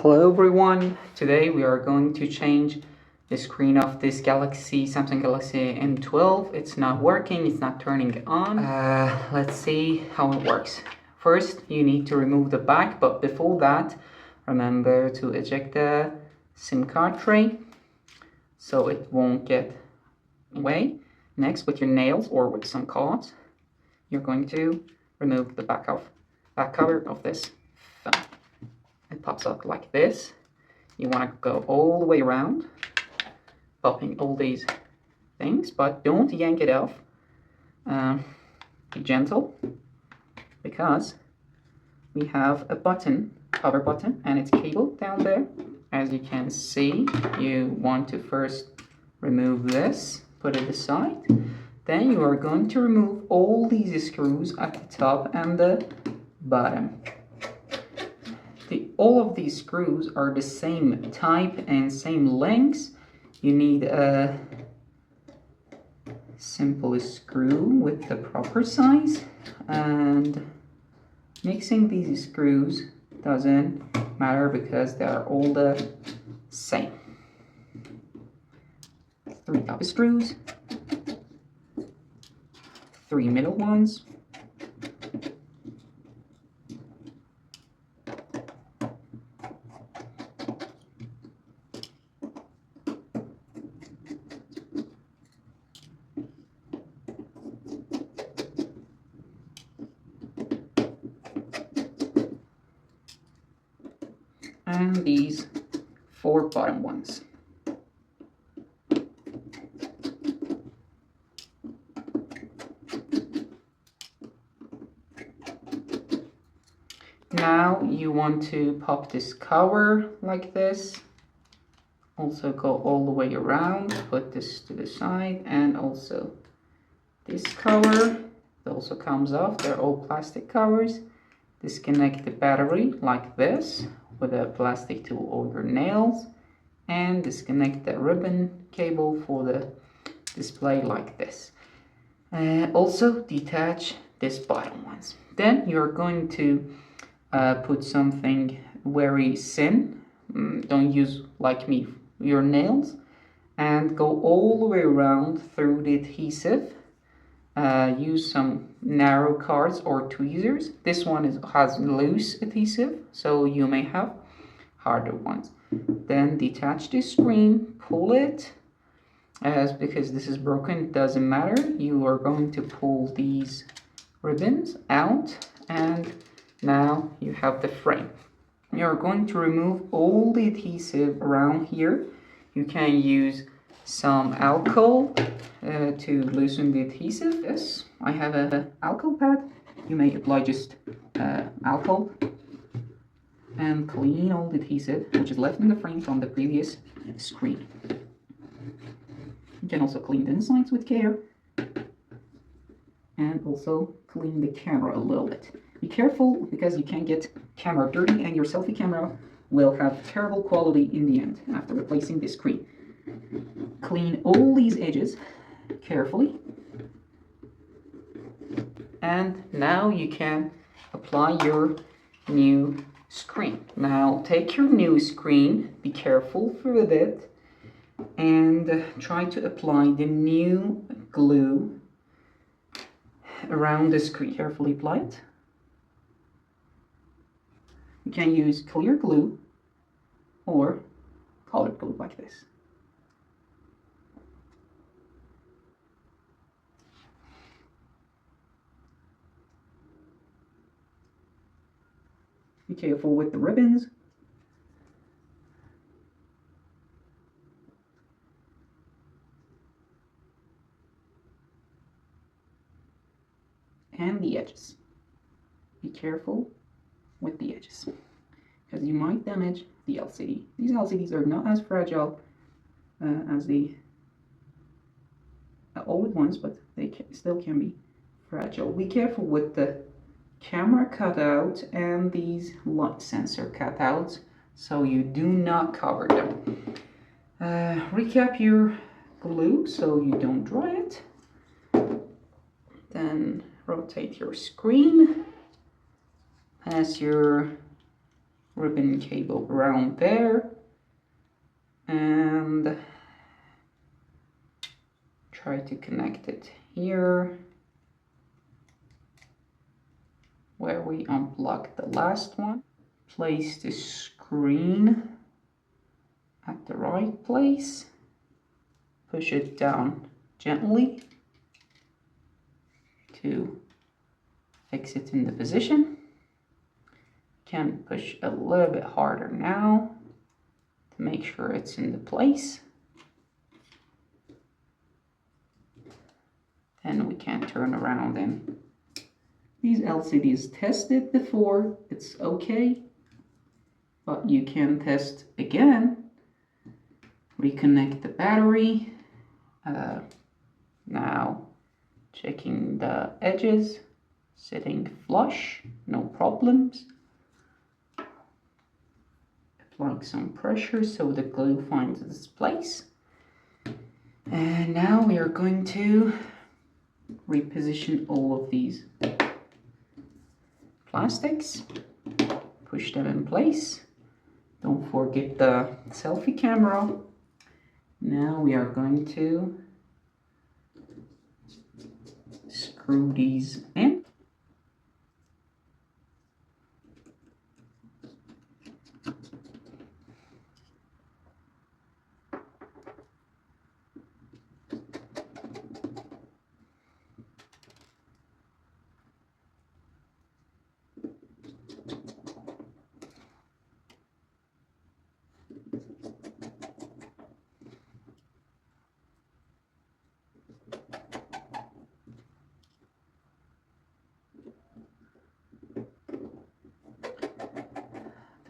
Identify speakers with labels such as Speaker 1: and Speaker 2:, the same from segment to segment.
Speaker 1: Hello everyone, today we are going to change the screen of this Samsung Galaxy M12. It's not working, it's not turning on. Let's see how it works. First you need to remove the back, but before that remember to eject the SIM card tray so it won't get away. Next, with your nails or with some cloths, you're going to remove the back cover of this phone. It pops up like this. You want to go all the way around, popping all these things, but don't yank it off. Be gentle, because we have a power button, and it's cable down there. As you can see, you want to first remove this, put it aside. Then you are going to remove all these screws at the top and the bottom. All of these screws are the same type and same lengths. You need a simple screw with the proper size, and mixing these screws doesn't matter because they are all the same. 3 top screws, 3 middle ones, and these 4 bottom ones. Now you want to pop this cover like this. Also go all the way around, put this to the side, and also this cover. It also comes off, they're all plastic covers. Disconnect the battery like this with a plastic tool or your nails, and disconnect the ribbon cable for the display like this. Also detach this bottom ones. Then you're going to put something very thin, don't use like me your nails, and go all the way around through the adhesive. Use some narrow cards or tweezers. This one has loose adhesive, so you may have harder ones. Then detach the screen, pull it, because this is broken, it doesn't matter. You are going to pull these ribbons out, and now you have the frame. You're going to remove all the adhesive around here. You can use some alcohol to loosen the adhesive. Yes, I have an alcohol pad. You may apply just alcohol and clean all the adhesive which is left in the frame from the previous screen. You can also clean the insides with care, and also clean the camera a little bit. Be careful, because you can get camera dirty and your selfie camera will have terrible quality in the end after replacing the screen. Clean all these edges carefully, and now you can apply your new screen. Now take your new screen, be careful with it, and try to apply the new glue around the screen. Carefully apply it. You can use clear glue or colored glue like this. Be careful with the ribbons. And the edges. Be careful with the edges, because you might damage the LCD. These LCDs are not as fragile as the old ones, but they still can be fragile. Be careful with the camera cutout and these light sensor cutouts, so you do not cover them. Recap your glue so you don't dry it. Then rotate your screen, pass your ribbon cable around there and try to connect it here where we unplugged the last one. Place the screen at the right place. Push it down gently to fix it in the position. Can push a little bit harder now to make sure it's in the place. Then we can turn around and these LCDs tested before, it's okay, but you can test again. Reconnect the battery. Now checking the edges, sitting flush, no problems. Applying some pressure so the glue finds its place. And now we are going to reposition all of these plastics, push them in place. Don't forget the selfie camera. Now we are going to screw these in.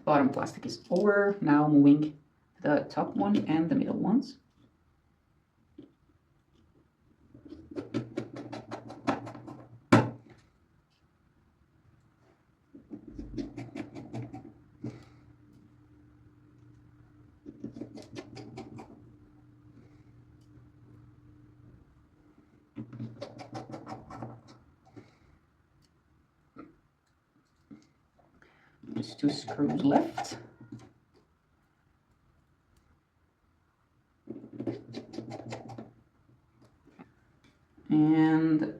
Speaker 1: Bottom plastic is over. Now moving to the top one and the middle ones. Just 2 screws left. And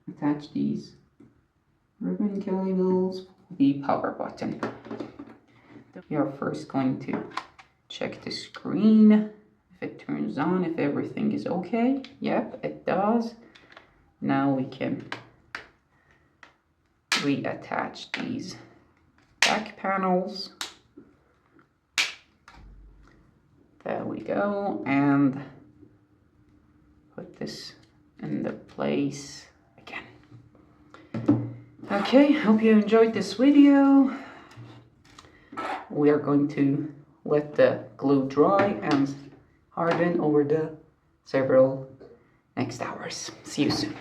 Speaker 1: attach these ribbon cables, the power button. We are first going to check the screen, if it turns on, if everything is okay. Yep, it does. Now we can reattach these back panels. There we go, and put this in the place again. Okay, hope you enjoyed this video. We are going to let the glue dry and harden over the several next hours. See you soon.